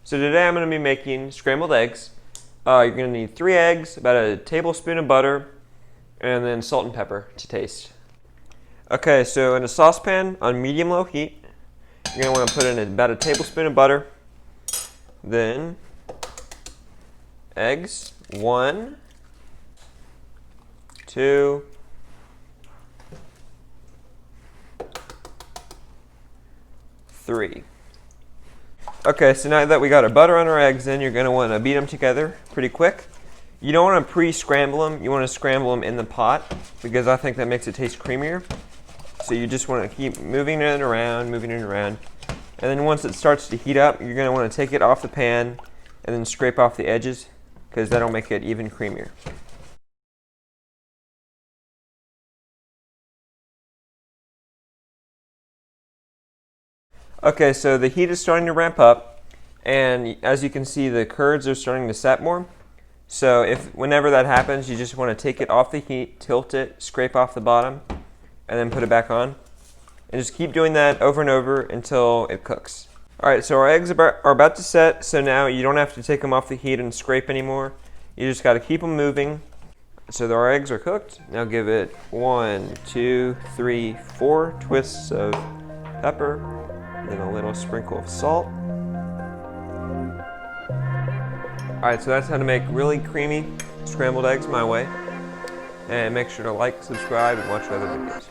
So today I'm going to be making scrambled eggs. You're going to need 3 eggs, about a tablespoon of butter, and then salt and pepper to taste. Okay, so in a saucepan on medium-low heat, you're going to want to put in about a tablespoon of butter, then eggs, 1, 2, 3. Okay, so now that we got our butter on our eggs in, you're going to want to beat them together pretty quick. You don't want to pre-scramble them, you want to scramble them in the pot because I think that makes it taste creamier. So you just want to keep moving it around, and then once it starts to heat up, you're going to want to take it off the pan and then scrape off the edges because that'll make it even creamier. Okay, so the heat is starting to ramp up, and as you can see, the curds are starting to set more. So whenever that happens, you just want to take it off the heat, tilt it, scrape off the bottom, and then put it back on. And just keep doing that over and over until it cooks. Alright, so our eggs are about to set, so now you don't have to take them off the heat and scrape anymore. You just got to keep them moving. So our eggs are cooked. Now give it 1, 2, 3, 4 twists of pepper. Then a little sprinkle of salt. Alright, so that's how to make really creamy scrambled eggs my way. And make sure to like, subscribe, and watch other videos.